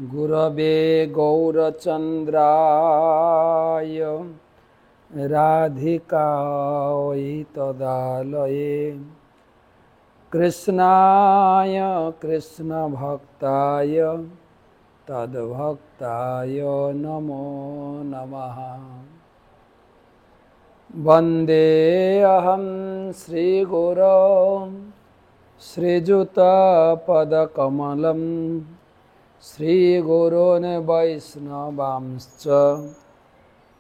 गुरवे गौरचन्द्राय राधिकायै तदालये कृष्णाय कृष्णभक्ताय तद्भक्ताय नमो नमः। वन्दे अहं श्रीगुरो श्रीयुतपदकमलं श्रीगुरोन् वैष्णवांश्च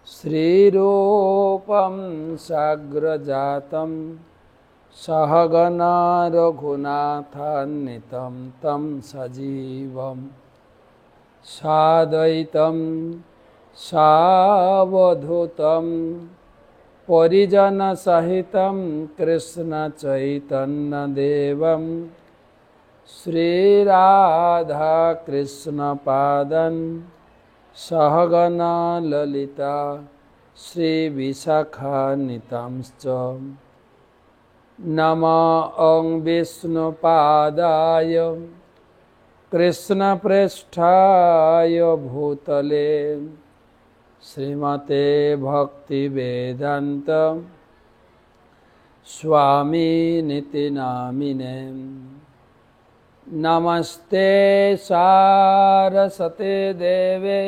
श्रीरूपं साग्रजातं सहगना रघुनाथान्वितं तं सजीवं साद्वैतं सावधूतं परिजनसहितं कृष्णचैतन्यदेवं श्रीराधाकृष्णपादं सहगना ललिता श्रीविशाखान्वितांश्च नमो विष्णुपादाय कृष्णप्रेष्ठाय भूतले श्रीमते भक्तिवेदान्त स्वामिनिति नामिने। नमस्ते सारस्वते देवे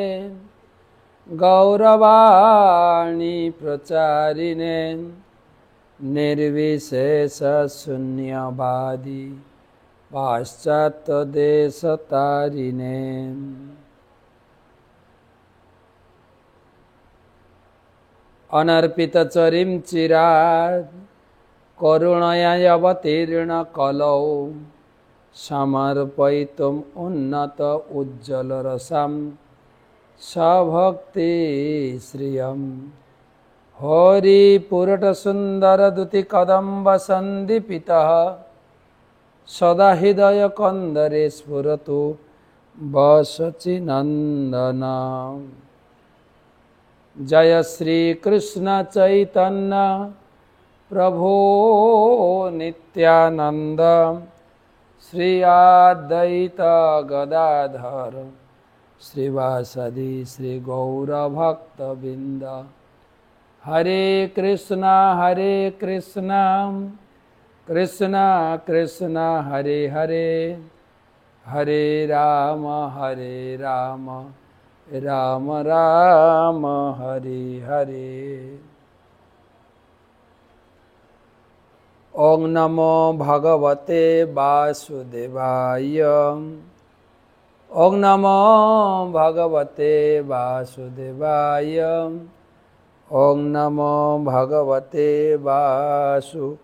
गौरवाणी प्रचारिणे निर्विशेष शून्यवादी पाश्चात्यदेशतारिणे। अनर्पितचरिं चिरात् करुणया अवतीर्ण कलौ समर्पयितुम् उन्नत उज्ज्वलरसं सभक्ति श्रियम् हरिपुरटसुन्दरदुतिकदम्ब सन्दीपितः सदा हृदय कंदरे स्फुरतु वसचिनंदन। जय श्री कृष्ण चैतन्य प्रभो नित्यानंद श्री अद्वैत गदाधर श्रीवासदि श्री गौरभक्तबिंद। हरे कृष्णा कृष्ण कृष्ण हरे हरे हरे राम राम राम हरे हरे। ओं नमो भगवते वासुदेवाय ओं नमो भगवते वासुदेवाय ओं नमो भगवते वासुदेवाय।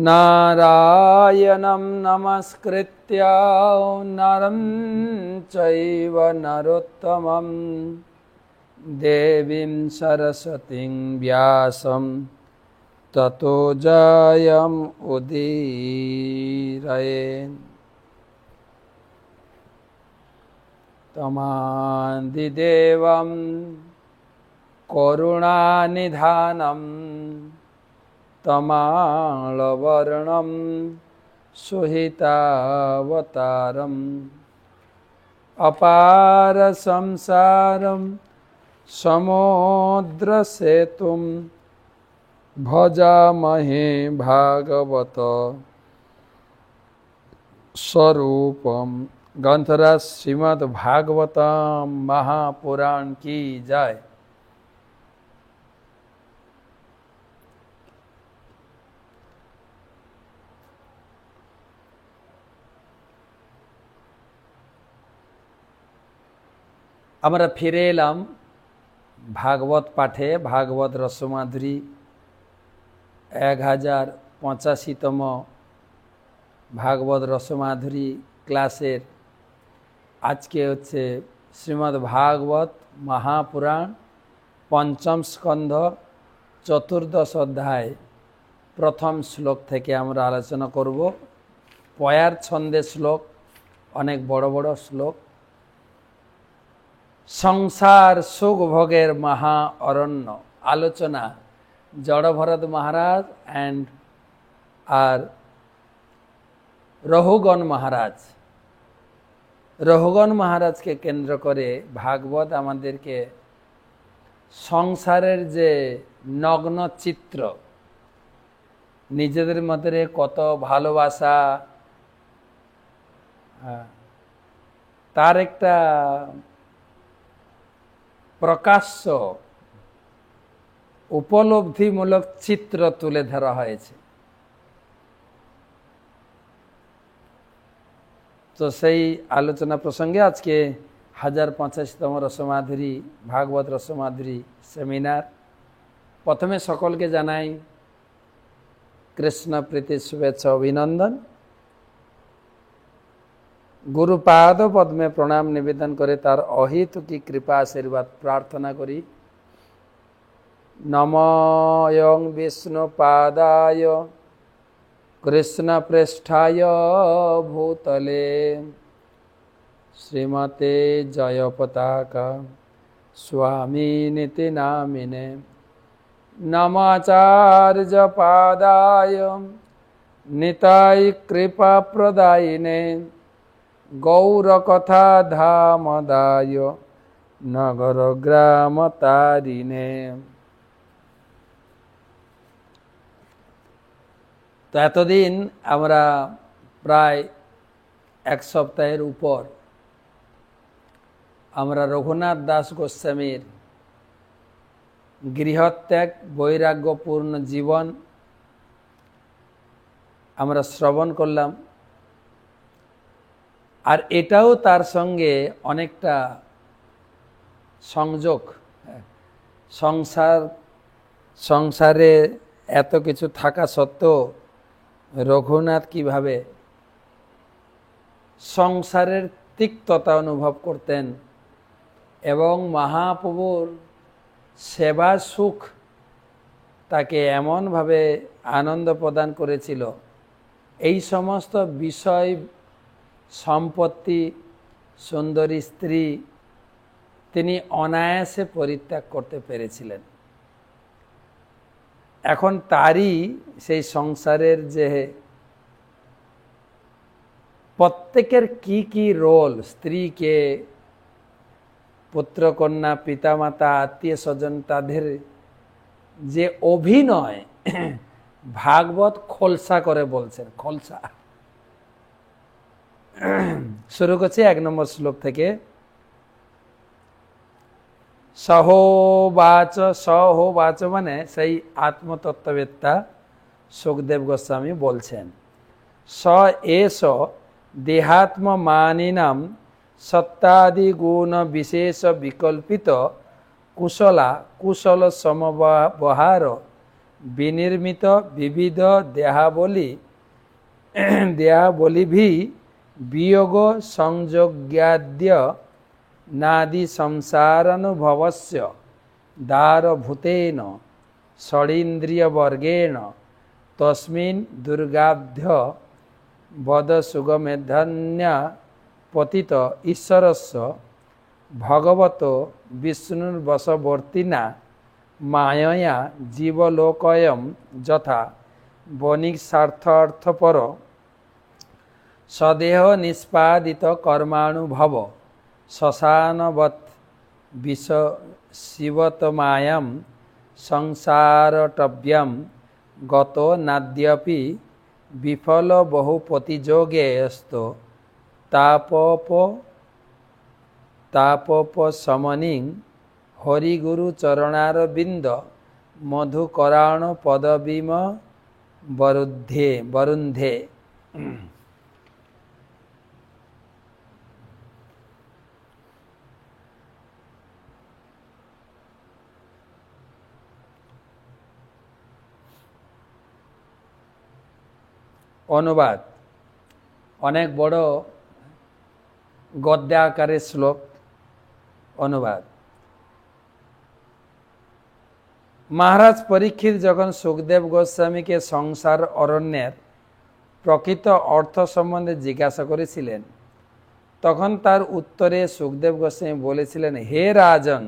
नारायणं नमस्कृत्य नरं चैव नरोत्तमं देवीं सरस्वतीं व्यासं ततो जयमुदीरयेत्। तमादिदेवं करुणानिधानं तमालवर्णं सुहितावतारम् अपार संसारं समुद्रसेतुं भजामहे भागवत स्वरूपम्। ग्रंथराज श्रीमद् भागवतम महापुराण की जय। আমরা ফিরে এলাম ভাগবত পাঠে। ভাগবত রসমাধুরী 1085তম ভাগবত রসমাধুরী ক্লাসের আজকে হচ্ছে শ্রীমদ্ ভাগবত মহাপুরাণ পঞ্চম স্কন্ধ চতুর্দশ অধ্যায় প্রথম শ্লোক থেকে আমরা আলোচনা করব। পয়ার ছন্দে শ্লোক, অনেক বড় বড় শ্লোক। সংসার সুখ ভোগের মহা অরণ্য আলোচনা জড়ভরত মহারাজ and আর রহুগণ মহারাজকে কেন্দ্র করে ভাগবত আমাদেরকে সংসারের যে নগ্ন চিত্র, নিজেদের মধ্যে কত ভালোবাসা, তার একটা প্রকাশ্য উপলব্ধিমূলক চিত্র তুলে ধরা হয়েছে। তো সেই আলোচনা প্রসঙ্গে আজকে 1085তম রসমাধুরী ভাগবত রসমাধুরী সেমিনার। প্রথমে সকলকে জানাই কৃষ্ণ প্রীতি শুভেচ্ছা অভিনন্দন। গুরুপাদ পদ্মে প্রণাম নিবেদন করে তার অহেতুকী কৃপা আশীর্বাদ প্রার্থনা করি। নমঃ বিষ্ণুপাদায় কৃষ্ণ পৃষ্ঠায় ভূতলে শ্রীমতে জয়পতাকা স্বামিনিতি নামিনে নমাচার্য পাদায় নিতাই কৃপা প্রদায়িনে গৌরকথা ধামদায় নগর গ্রাম তারিণে। তো এতদিন আমরা প্রায় এক সপ্তাহের উপর আমরা রঘুনাথ দাস গোস্বামীর গৃহত্যাগ বৈরাগ্যপূর্ণ জীবন আমরা শ্রবণ করলাম। আর এটাও তার সঙ্গে অনেকটা সংযোগ, সংসারে এত কিছু থাকা সত্ত্বেও রঘুনাথ কিভাবে সংসারের তিক্ততা অনুভব করতেন এবং মহাপ্রভুর সেবা সুখ তাকে এমনভাবে আনন্দ প্রদান করেছিল, এই সমস্ত বিষয়, সম্পত্তি, সুন্দরী স্ত্রী তিনি অনায়াসে পরিত্যাগ করতে পেরেছিলেন। এখন তারই সেই সংসারের যে প্রত্যেকের কি কি রোল, স্ত্রীকে, পুত্রকন্যা, পিতামাতা, আত্মীয় স্বজন, তাদের যে অভিনয় ভাগবত খোলসা করে বলছেন। খোলসা শুরু করছি 1 নম্বর শ্লোক থেকে। সহোবাচ মানে সেই আত্মতত্ত্ববেত্তা সুখদেব গোস্বামী বলছেন, স এষ দেহাত্মমানিনাম সত্তাদি গুণ বিশেষ বিকল্পিত কুশল সমবহার বিনির্মিত বিবিধ দেহাবলিভি বিয়োগ সংযোগ্যাদ্য নাদি সংসারানুভবস্য দারভূতেন ষড়ীন্দ্রিয়বর্গেণ তস্মিন দুর্গাভ্য বদ সুগমেধন্য পতিত ঈশ্বরস্য ভগবত বিষ্ণুর্বশবর্তিনা মায়য়া জীবলোকয়ম যথা বণিক স্বার্থার্থপর সদেহ নিষ্পাদিত কর্মানুভব শ্মশানবৎ শিবতমায়াম সংসারটব্যাম গত নাদ্যপি বিফল বহুপতিযোগেস্ত তাপোপশমনিং হরিগুরু চরণারবিন্দ মধুকরাণ পদবীম বরুন্ধে। অনুবাদ অনেক বড় গদ্য আকারের শ্লোক। অনুবাদ, মহারাজ পরীক্ষিত যখন সুখদেব গোস্বামীকে সংসার অরণ্যের প্রকৃত অর্থ সম্বন্ধে জিজ্ঞাসা করেছিলেন, তখন তার উত্তরে সুখদেব গোস্বামী বলেছিলেন, হে রাজন,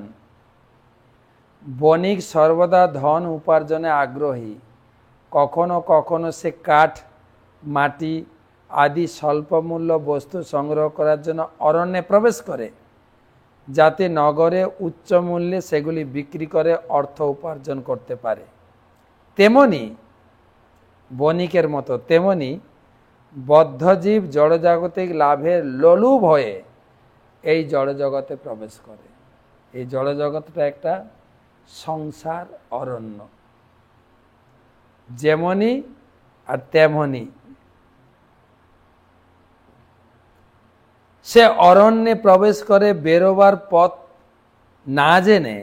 বণিক সর্বদা ধন উপার্জনে আগ্রহী, কখনো কখনো সে কাঠ, মাটি আদি স্বল্পমূল্য বস্তু সংগ্রহ করার জন্য অরণ্যে প্রবেশ করে, যাতে নগরে উচ্চ মূল্যে সেগুলি বিক্রি করে অর্থ উপার্জন করতে পারে। তেমনি বণিকের মতো তেমনি বদ্ধজীব জড়জাগতিক লাভের লোলুপ হয়ে এই জড়জগতে প্রবেশ করে। এই জড়জগৎটা একটা সংসার অরণ্য, যেমনি আর তেমনি। সে অরণ্যে প্রবেশ করে বেরোবার পথ না জেনে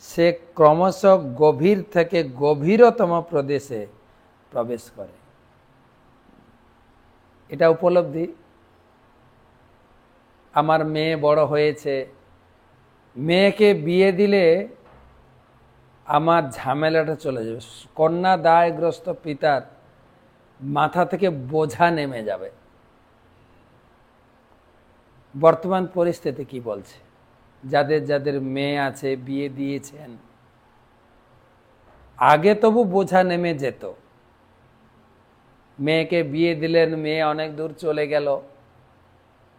সে ক্রমশ গভীর থেকে গভীরতম প্রদেশে প্রবেশ করে। এটা উপলব্ধি। আমার মেয়ে বড় হয়েছে, মেয়েকে বিয়ে দিলে আমার ঝামেলাটা চলে যাবে, কন্যা দায়গ্রস্ত পিতার মাথা থেকে বোঝা নেমে যাবে। বর্তমান পরিস্থিতি কি বলছে? যাদের যাদের মেয়ে আছে, বিয়ে দিয়েছেন, আগে তবু বোঝা নেমে যেত। মেয়েকে বিয়ে দিলেন, মেয়ে অনেক দূর চলে গেল,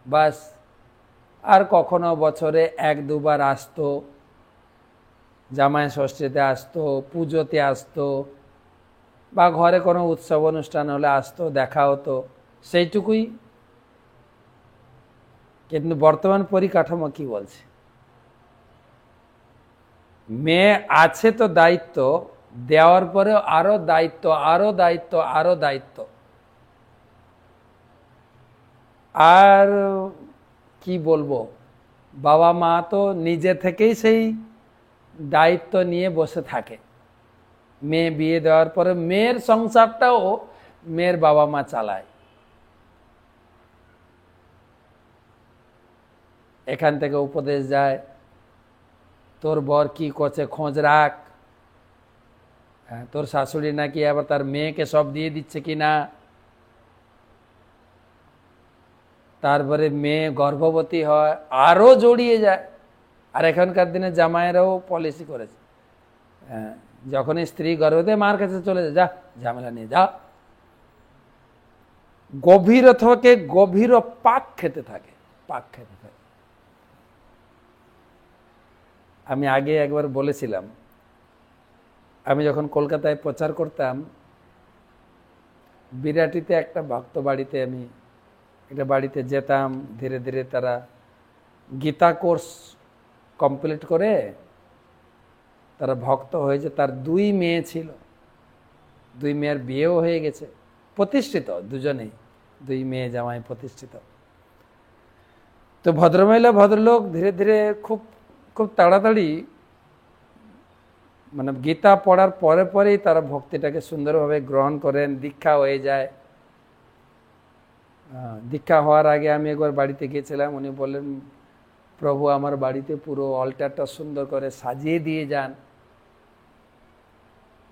বাস আর কখনো বছরে 1-2 বার আসতো, জামাই ষষ্ঠীতে আসতো, পুজোতে আসতো, বা ঘরে কোনো উৎসব অনুষ্ঠান হলে আসতো, দেখা হতো, সেইটুকুই। কিন্তু বর্তমান পরিকাঠামো কি বলছে? মেয়ে আছে তো দায়িত্ব, দেওয়ার পরে আরো দায়িত্ব, আরো দায়িত্ব, আরো দায়িত্ব। আর কি বলবো, বাবা মা তো নিজে থেকেই সেই দায়িত্ব নিয়ে বসে থাকে। মেয়ে বিয়ে দেওয়ার পরে মেয়ের সংসারটাও মেয়ের বাবা মা চালায়। এখান থেকে উপদেশ যায়, তোর বর কি করছে খোঁজ রাখ, তোর শাশুড়ি নাকি আবার তার মেয়েকে সব দিয়ে দিচ্ছে কিনা, তারপরে মেয়ে গর্ভবতী হয়, আরো জড়িয়ে যায়। আর এখনকার দিনে জামাইয়েরাও পলিসি করেছে, যখনই স্ত্রী গর্ভবতী মার কাছে চলে যায়, যা ঝামেলা নিয়ে যা। গভীর থেকে গভীর পাক খেতে থাকে, পাক খেতে থাকে। আমি আগে একবার বলেছিলাম, আমি যখন কলকাতায় প্রচার করতাম, বিরাটিতে একটা ভক্ত বাড়িতে আমি একটা বাড়িতে যেতাম। ধীরে ধীরে তারা গীতা কোর্স কমপ্লিট করে তারা ভক্ত হয়েছে। তার 2 মেয়ে ছিল, 2 মেয়ের বিয়েও হয়ে গেছে, প্রতিষ্ঠিত দুজনেই, 2 মেয়ে জামাই প্রতিষ্ঠিত। তো ভদ্রমহিলা ভদ্রলোক ধীরে ধীরে খুব খুব তাড়াতাড়ি, মানে গীতা পড়ার পরে পরেই তারা ভক্তিটাকে সুন্দরভাবে গ্রহণ করেন, দীক্ষা হয়ে যায়। দীক্ষা হওয়ার আগে আমি একবার বাড়িতে গিয়েছিলাম, উনি বললেন, প্রভু আমার বাড়িতে পুরো অল্টারটা সুন্দর করে সাজিয়ে দিয়ে যান।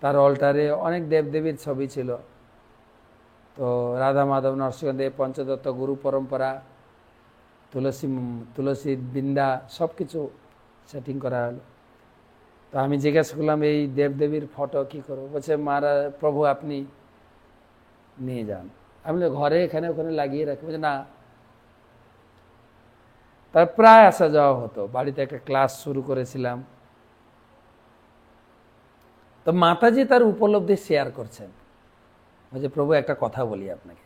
তার অল্টারে অনেক দেবদেবীর ছবি ছিল। তো রাধা মাধব, নরসিংহদেব, পঞ্চদত্ত, গুরু পরম্পরা, তুলসী বৃন্দা, সব কিছু সেটিং করা হলো। তো আমি জিজ্ঞাসা করলাম, এই দেবদেবীর ফটো কি করবো? বলছে, মহারাজ প্রভু আপনি নিয়ে যান। আমি ঘরে এখানে ওখানে লাগিয়ে রাখি। বলছে না। তার প্রায় আসা যাওয়া হতো। বাড়িতে একটা ক্লাস শুরু করেছিলাম। তো মাতাজি তার উপলব্ধি শেয়ার করছেন। বলছে, প্রভু একটা কথা বলি আপনাকে,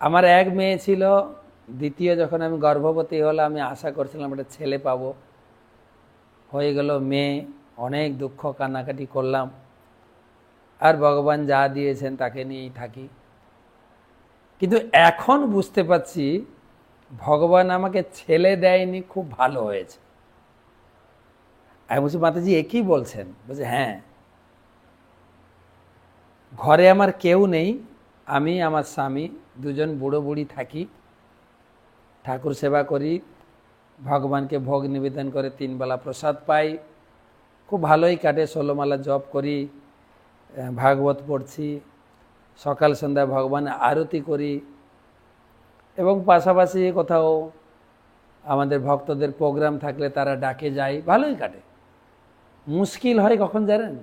আমার 1 মেয়ে ছিল, দ্বিতীয় যখন আমি গর্ভবতী হলাম, আমি আশা করছিলাম একটা ছেলে পাবো, হয়ে গেল মেয়ে। অনেক দুঃখ কান্নাকাটি করলাম, আর ভগবান যা দিয়েছেন তাকে নিয়েই থাকি। কিন্তু এখন বুঝতে পারছি ভগবান আমাকে ছেলে দেয়নি, খুব ভালো হয়েছে। আমি বলছি, মাতাজি একই বলছেন? বলছে হ্যাঁ, ঘরে আমার কেউ নেই, আমি আমার স্বামী দুজন বুড়ো বুড়ি থাকি, ঠাকুর সেবা করি, ভগবানকে ভোগ নিবেদন করে 3 বেলা প্রসাদ পাই, খুব ভালোই কাটে। 16 মালা জপ করি, ভাগবত পড়ছি, সকাল সন্ধ্যা ভগবানের আরতি করি, এবং পাশাপাশি কোথাও আমাদের ভক্তদের প্রোগ্রাম থাকলে তারা ডাকে যাই, ভালোই কাটে। মুশকিল হয় কখন জানেন?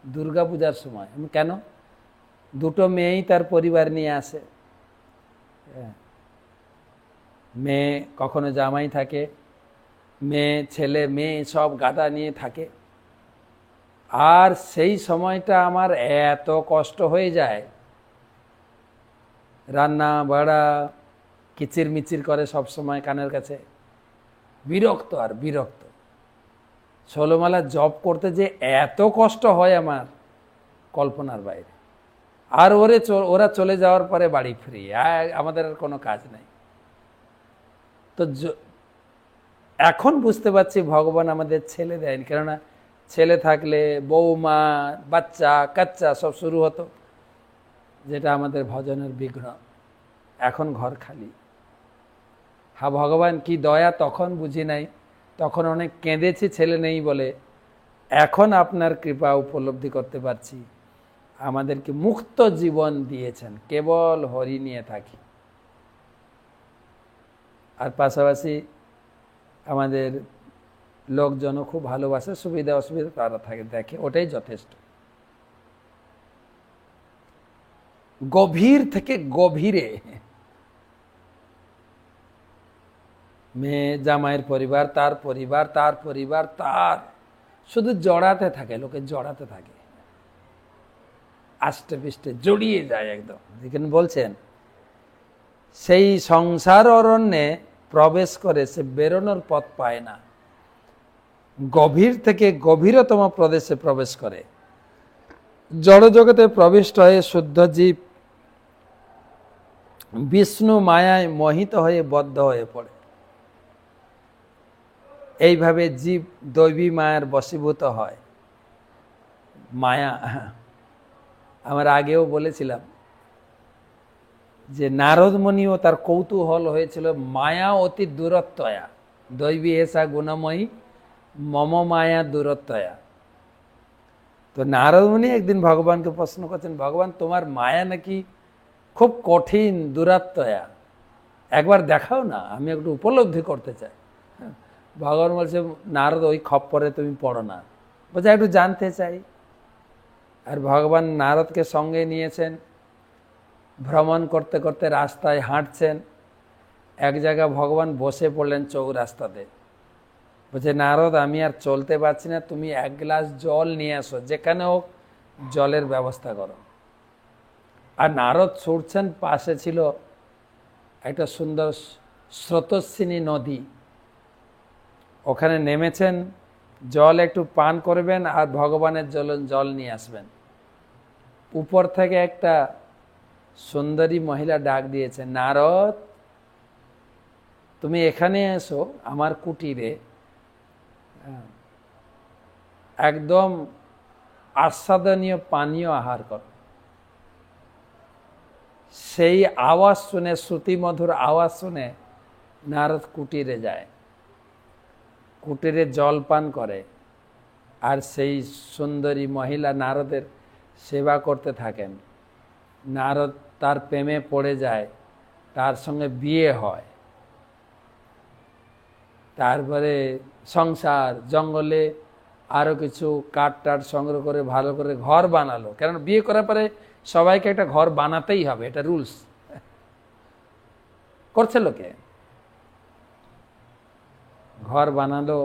দুর্গাপূজার সময়। কেন? দুটো মেয়েই তার পরিবার নিয়ে আসে। মেয়ে কখনো জামাই থাকে, মেয়ে ছেলে মেয়ে সব গাদা নিয়ে থাকে। আর সেই সময়টা আমার এত কষ্ট হয়ে যায়, রান্না বাড়া কিচির মিচির করে সব সময় কানের কাছে, বিরক্ত আর বিরক্ত। ষোলমালা জব করতে যে এত কষ্ট হয় আমার কল্পনার বাইরে। আর ওরা চলে যাওয়ার পরে বাড়ি ফিরি, আমাদের আর কোনো কাজ নেই। তো এখন বুঝতে পারছি ভগবান আমাদের ছেলে দেয়নি, কেননা ছেলে থাকলে বৌমা বাচ্চা কাচ্চা সব শুরু হতো, যেটা আমাদের ভজনের বিঘ্ন। এখন ঘর খালি। হ্যাঁ, ভগবান কি দয়া, তখন বুঝি নাই, তখন অনেক কেঁদেছি ছেলে নেই বলে। এখন আপনার কৃপা উপলব্ধি করতে পারছি, আমাদেরকে মুক্ত জীবন দিয়েছেন, কেবল হরি নিয়ে থাকি। আর পাশাপাশি আমাদের লোকজনও খুব ভালোবাসে, সুবিধা অসুবিধা তারা থাকে, দেখে, ওটাই যথেষ্ট। গভীর থেকে গভীরে মেয়ে জামাইয়ের পরিবার, তার পরিবার, তার পরিবার, তার শুধু জড়াতে থাকে, লোকে জড়াতে থাকে, আষ্টে পৃষ্ঠে জড়িয়ে যায় একদম। যেখানে বলছেন সেই সংসার অরণ্যে প্রবেশ করে সে বেরোনোর পথ পায় না, গভীর থেকে গভীরতম প্রদেশে প্রবেশ করে, জড়জগতে প্রবিষ্ট হয়ে শুদ্ধ জীব বিষ্ণু মায়ায় মোহিত হয়ে বদ্ধ হয়ে পড়ে। এইভাবে জীব দৈবী মায়ার বশীভূত হয়। মায়া, আমার আগেও বলেছিলাম যে নারদ মুনিও তার কৌতূহল হয়েছিল মায়া অতি দূরত্বয়া, দৈবী এসা গুণময়ী মম মায়া দূরত্বয়া। তো নারদ মুনি একদিন ভগবানকে প্রশ্ন করছেন, ভগবান তোমার মায়া নাকি খুব কঠিন, দূরত্বয়া, একবার দেখাও না, আমি একটু উপলব্ধি করতে চাই। ভগবান বলছে, নারদ ওই খপ্পরে তুমি পড়ো না, বলছে একটু জানতে চাই। আর ভগবান নারদকে সঙ্গে নিয়েছেন, ভ্রমণ করতে করতে রাস্তায় হাঁটছেন, এক জায়গায় ভগবান বসে পড়লেন চৌরাস্তাতে। বলছে, নারদ আমি আর চলতে পারছি না, তুমি এক গ্লাস জল নিয়ে আসো, যেখানে হোক জলের ব্যবস্থা করো। আর নারদ ছুটছেন, পাশে ছিল একটা সুন্দর স্রোতস্বিনী নদী, ওখানে নেমেছেন, জল একটু পান করবেন আর ভগবানের জল নিয়ে আসবেন। উপর থেকে একটা সুন্দরী মহিলা ডাক দিয়েছে, নারদ তুমি এখানে এসো আমার কুটিরে, একদম আস্বাদনীয় পানীয় আহার কর। সেই আওয়াজ শুনে, শ্রুতিমধুর আওয়াজ শুনে নারদ কুটিরে যায়, কুটিরে জল পান করে, আর সেই সুন্দরী মহিলা নারদের সেবা করতে থাকেন। নারদ তার প্রেমে পড়ে যায়, তার সঙ্গে বিয়ে হয়। তারপরে সংসার, জঙ্গলে আরো কিছু কাঠ টাট সংগ্রহ করে ভালো করে ঘর বানালো, কারণ বিয়ে করার পরে সবাইকে একটা ঘর বানাতেই হবে, এটা রুলস, করছে লোকে। ঘর বানালো,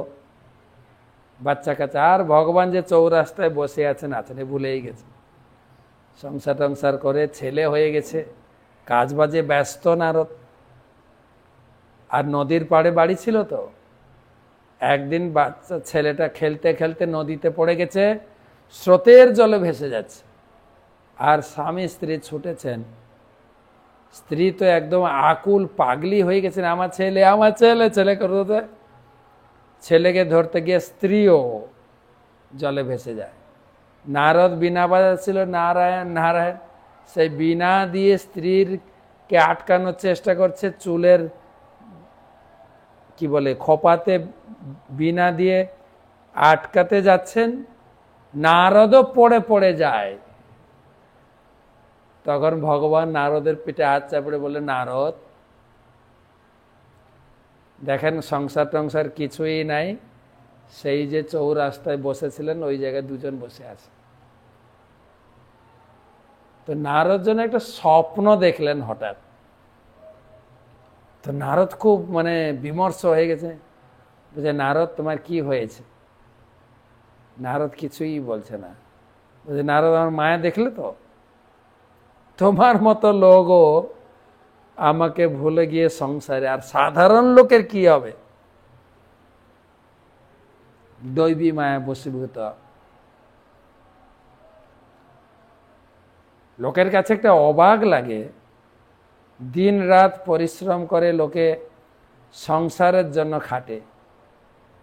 বাচ্চা কাচ্চা, আর ভগবান যে চৌরাস্তায় বসে আছেন ভুলেই গেছে। সংসার টংসার করে ছেলে হয়ে গেছে, কাজ বাজে ব্যস্ত নারদ। আর নদীর পাড়ে বাড়ি ছিল তো, একদিন বাচ্চা ছেলেটা খেলতে খেলতে নদীতে পড়ে গেছে, স্রোতের জলে ভেসে যাচ্ছে। আর স্বামী স্ত্রী ছুটেছেন, স্ত্রী তো একদম আকুল পাগলি হয়ে গেছেন, আমার ছেলে আমার ছেলে, ছেলে করতে, ছেলেকে ধরতে গিয়ে স্ত্রীও জলে ভেসে যায়। নারদ বীণা বাজাচ্ছিল, নারায়ণ নারায়ণ, সেই বীণা দিয়ে স্ত্রীরকে আটকানোর চেষ্টা করছে, চুলের কি বলে খোপাতে বীণা দিয়ে আটকাতে যাচ্ছেন, নারদও পড়ে পড়ে যায়। তখন ভগবান নারদের পিঠে হাত চাপড়ে বলে, নারদ দেখেন সংসার টংসার কিছুই নাই, সেই যে চৌরাস্তায় বসেছিলেন ওই জায়গায় দুজন বসে আছে, তো নারদ যেন একটা স্বপ্ন দেখলেন হঠাৎ। তো নারদ খুব বিমর্ষ হয়ে গেছে, বলছে নারদ তোমার কি হয়েছে? নারদ কিছুই বলছে না। বলছে নারদ আমার মায়া দেখলে তো, তোমার মতো লোকও আমাকে ভুলে গিয়ে সংসারে, আর সাধারণ লোকের কি হবে? দৈবী মায়া বশীভূত। লোকের কাছে একটা অবাক লাগে, দিন রাত পরিশ্রম করে লোকে সংসারের জন্য খাটে,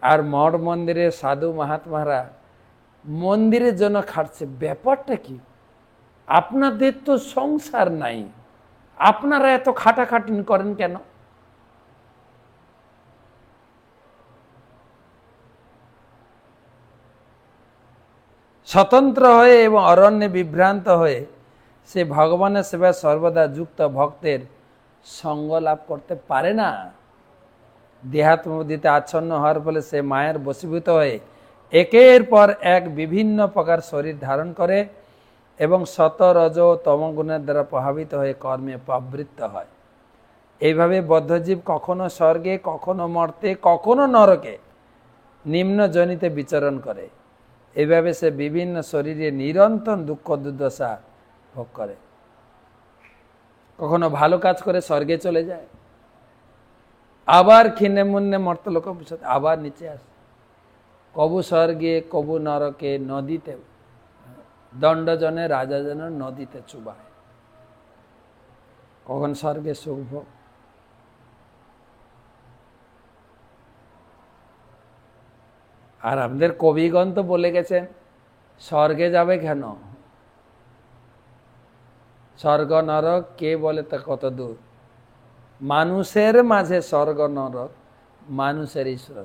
আর মঠ মন্দিরে সাধু মহাত্মারা মন্দিরের জন্য খাটছে। ব্যাপারটা কি? আপনাদের তো সংসার নাই, আপনারা এত খাটাখাটনি করেন কেন? স্বতন্ত্র হয়ে এবং অরণ্যে বিভ্রান্ত হয়ে সে ভগবানের সেবায় সর্বদা যুক্ত ভক্তের সঙ্গ লাভ করতে পারে না। দেহাত্মবুদ্ধিতে আচ্ছন্ন হওয়ার ফলে সে মায়ের বশীভূত হয়ে একের পর এক বিভিন্ন প্রকার শরীর ধারণ করে এবং সত রজ তমগুণের দ্বারা প্রভাবিত হয়ে কর্মে প্রবৃত্ত হয়। এইভাবে বদ্ধজীব কখনো স্বর্গে, কখনো মর্তে, কখনো নরকে, নিম্ন যোনিতে বিচরণ করে। এইভাবে সে বিভিন্ন শরীরে নিরন্তর দুঃখ দুর্দশা ভোগ করে। কখনো ভালো কাজ করে স্বর্গে চলে যায়, আবার ক্ষীণে মুন্নে মর্তলোক আবার নিচে আসে, কবু স্বর্গে কবু নরকে, নদীতে দণ্ডজনে রাজা যেন নদীতে চুবায়। কখন স্বর্গে সুখ ভোগ। আর আমাদের কবিগণ তো বলে গেছেন স্বর্গে যাবে কেন? স্বর্গ নরক কে বলে তা কত দূর, মানুষের মাঝে স্বর্গ নরক, মানুষের ঈশ্বর।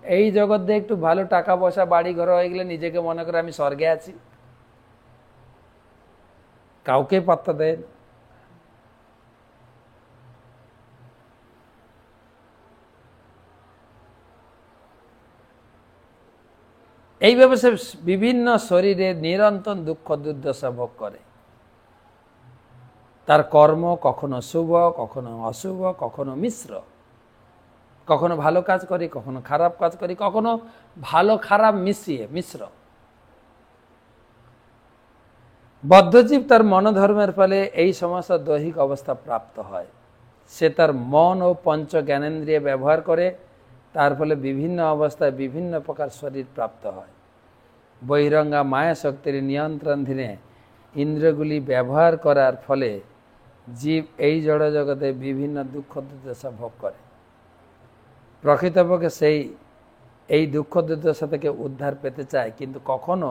এই জগৎ দিয়ে একটু ভালো টাকা পয়সা বাড়ি ঘর হয়ে গেলে নিজেকে মনে করে আমি স্বর্গে আছি, কাউকে পাত্তা দেয় না। এইভাবে সে বিভিন্ন শরীরে নিরন্তর দুঃখ দুর্দশা ভোগ করে। তার কর্ম কখনো শুভ, কখনো অশুভ, কখনো মিশ্র। কখনো ভালো কাজ করি, কখনো খারাপ কাজ করি, কখনো ভালো খারাপ মিশিয়ে মিশ্র। বদ্ধজীব তার মনোধর্মের ফলে এই সমস্ত দৈহিক অবস্থা প্রাপ্ত হয়। সে তার মন ও পঞ্চ জ্ঞানেন্দ্রিয় ব্যবহার করে, তার ফলে বিভিন্ন অবস্থায় বিভিন্ন প্রকার শরীর প্রাপ্ত হয়। বহিরঙ্গা মায়া শক্তির নিয়ন্ত্রণাধীনে ইন্দ্রিয়গুলি ব্যবহার করার ফলে জীব এই জড় জগতে বিভিন্ন দুঃখ দুর্দশা ভোগ করে। প্রকৃতপক্ষে এই দুঃখ দুর্দশা থেকে উদ্ধার পেতে চায়, কিন্তু কখনো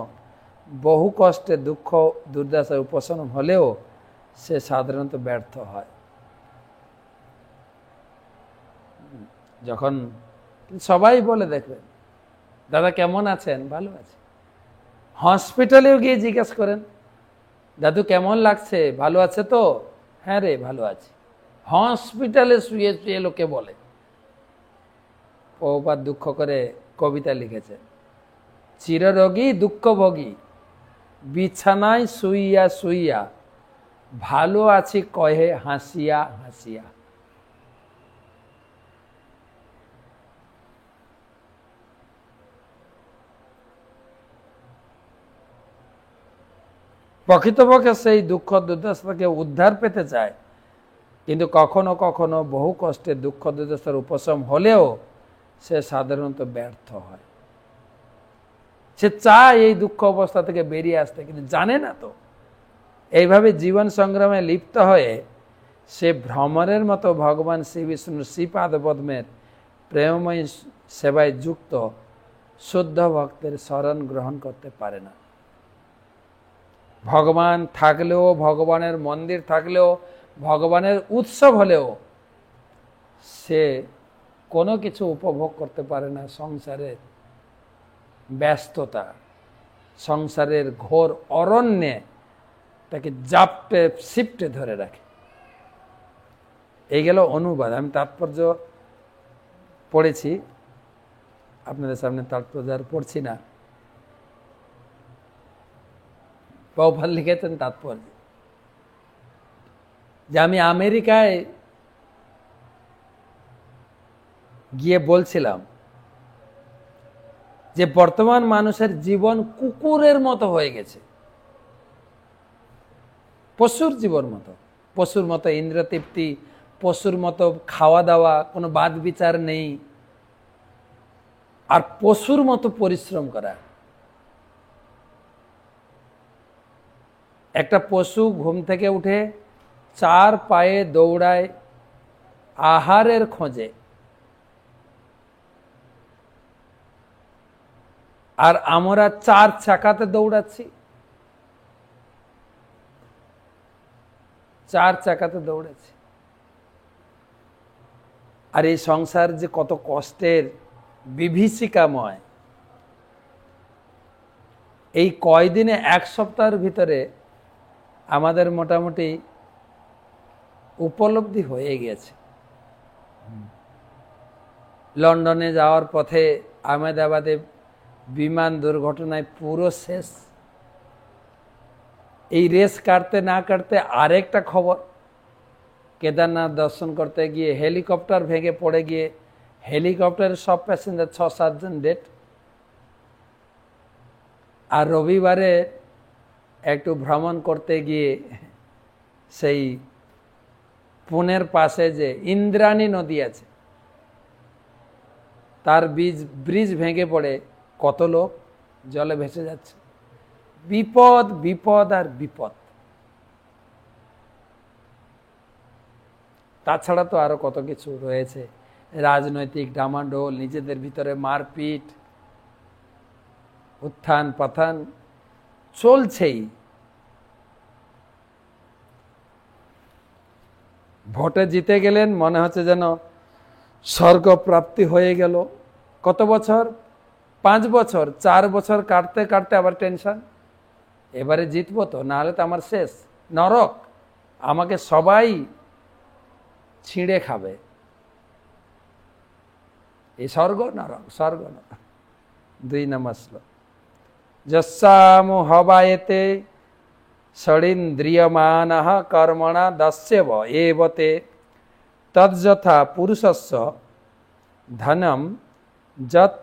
বহু কষ্টে দুঃখ দুর্দশার উপশম হলেও সে সাধারণত ব্যর্থ হয়। যখন সবাই বলে দেখবেন দাদা কেমন আছেন, ভালো আছে। হসপিটালেও গিয়ে জিজ্ঞেস করেন দাদু কেমন লাগছে, ভালো আছে তো? হ্যাঁ রে ভালো আছি। হসপিটালে শুয়ে শুয়ে লোকে বলে। প্রভুপাদ দুঃখ করে কবিতা লিখেছে, চিররোগী দুঃখভোগী বিছানায় শুইয়া শুইয়া, ভালো আছি কহে হাসিয়া হাসিয়া। প্রকৃতপক্ষে সেই দুঃখ দুর্দশা থেকে উদ্ধার পেতে চায়, কিন্তু কখনো কখনো বহু কষ্টে দুঃখ দুর্দশার উপশম হলেও সে সাধারণত ব্যর্থ হয়। সে চায় এই দুঃখ অবস্থা থেকে বেরিয়ে আসতে, কিন্তু জানে না তো। এইভাবে জীবন সংগ্রামে লিপ্ত হয়ে সে ভ্রমরের মতো ভগবান শ্রী বিষ্ণুর শ্রীপাদ পদ্মের প্রেমময় সেবায় যুক্ত শুদ্ধ ভক্তের শরণ গ্রহণ করতে পারে না। ভগবান থাকলেও, ভগবানের মন্দির থাকলেও, ভগবানের উৎসব হলেও সে কোনো কিছু উপভোগ করতে পারে না। সংসারের ব্যস্ততা, সংসারের ঘোর অরণ্যে তাকে জাপটে শিপটে ধরে রাখে। এই গেল অনুবাদ। আমি তাৎপর্য পড়েছি, আপনাদের সামনে তাৎপর্য আর পড়ছি না। প্রভুপাদ লিখেছেন তাৎপর্য। যে আমি আমেরিকায় গিয়ে বলছিলাম যে বর্তমান মানুষের জীবন কুকুরের মতো হয়ে গেছে, পশুর জীবন মতো, পশুর মতো ইন্দ্রতৃপ্তি, পশুর মতো খাওয়া দাওয়া, কোনো বাদ বিচার নেই, আর পশুর মতো পরিশ্রম করা। একটা পশু ঘুম থেকে উঠে 4 পায়ে দৌড়ায় আহারের খোঁজে, আর আমরা 4 চাকাতে দৌড়াচ্ছি, 4 চাকাতে দৌড়াচ্ছি। আর এই সংসার যে কত কষ্টের, বিভীষিকাময়। এই কয়দিনে 1 সপ্তাহের ভিতরে আমাদের মোটামুটি উপলব্ধি হয়ে গেছে। লন্ডনে যাওয়ার পথে আহমেদাবাদে বিমান দুর্ঘটনায় পুরো শেষ। এই রেস কাটতে না কাটতে আরেকটা খবর, কেদারনাথ দর্শন করতে গিয়ে হেলিকপ্টার ভেঙে পড়ে গিয়ে হেলিকপ্টারের সব প্যাসেঞ্জার 6-7 জন ডেড। আর রবিবারে একটু ভ্রমণ করতে গিয়ে সেই পুনের পাশে যে ইন্দ্রাণী নদী আছে, তার ব্রিজ ভেঙে পড়ে কত লোক জলে ভেসে যাচ্ছে। বিপদ, বিপদ আর বিপদ। তাছাড়া তো আরো কত কিছু রয়েছে, রাজনৈতিক ডামাডোল, নিজেদের ভিতরে মারপিট, উত্থান পতন চলছেই। ভোটে জিতে গেলেন, মনে হচ্ছে যেন স্বর্গ প্রাপ্তি হয়ে গেল। কত বছর? 5 বছর, 4 বছর কাটতে কাটতে আবার টেনশন, এবারে জিতবো তো, না হলে তো আমার শেষ, নরক, আমাকে সবাই ছিঁড়ে খাবে। এই স্বর্গ নরক, স্বর্গ নরক। 2 নম্বর শ্লোক। যস্যামু হবায়েতে ষড়িন্দ্রিয়মানঃ কর্মণা দস্যব এবতে তজ্যথা পুরুষস্য ধনম যৎ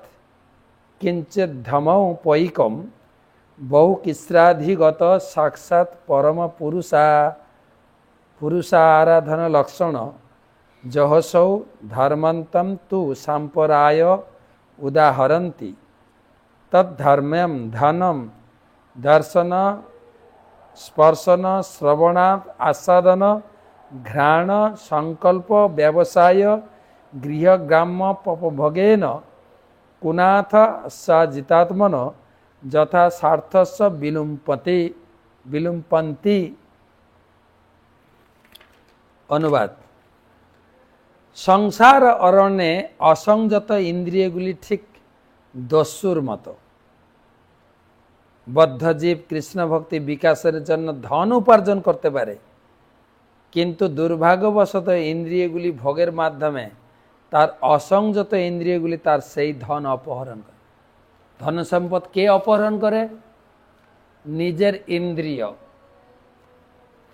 কিঞ্চিৎ ধমৌ পৈকম বহুকিস্রাধিগত সাক্ষাৎ পরম পুরুষারাধন লক্ষণ জহসৌ ধর্মন্তম তু সাম্পরায় উদাহরন্তি তদ্ধর্ম্যম ধনম দর্শন স্পর্শন শ্রবণাৎ আস্বাদন ঘ্রাণ সংকল্প ব্যবসায় গৃহগ্রাম্য পপভোগেন কুনাথ সজিতাত্মন যথা স্বার্থস্য বিলুম্পন্তি। অনুবাদ: সংসার অরণ্যে অসংযত ইন্দ্রিয়গুলি ঠিক দস্যুর মতো। বদ্ধজীব কৃষ্ণ ভক্তি বিকাশের জন্য ধন উপার্জন করতে পারে, কিন্তু দুর্ভাগ্যবশত ইন্দ্রিয়গুলি ভোগের মাধ্যমে তার অসংযত ইন্দ্রিয়গুলি তার সেই ধন অপহরণ করে। ধন সম্পদ কে অপহরণ করে? নিজের ইন্দ্রিয়।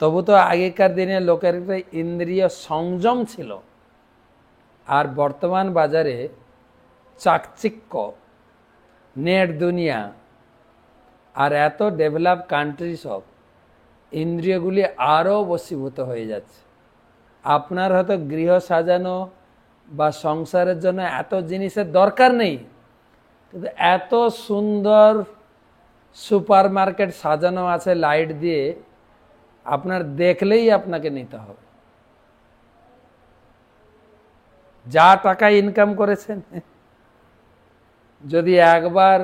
তবু তো আগেকার দিনে লোকের ইন্দ্রিয় সংযম ছিল, আর বর্তমান বাজারে চাকচিক্য, নেট দুনিয়া আর এত ডেভেলপ কান্ট্রি সব, ইন্দ্রিয়গুলি আরও বশীভূত হয়ে যাচ্ছে। আপনার হয়তো গৃহ সাজানো বা সংসারের জন্য এত জিনিসের দরকার নেই, কিন্তু এত সুন্দর সুপার মার্কেট সাজানো আছে লাইট দিয়ে, আপনার দেখলেই আপনাকে নিতে হবে। যা টাকা ইনকাম করেছেন, যদি একবার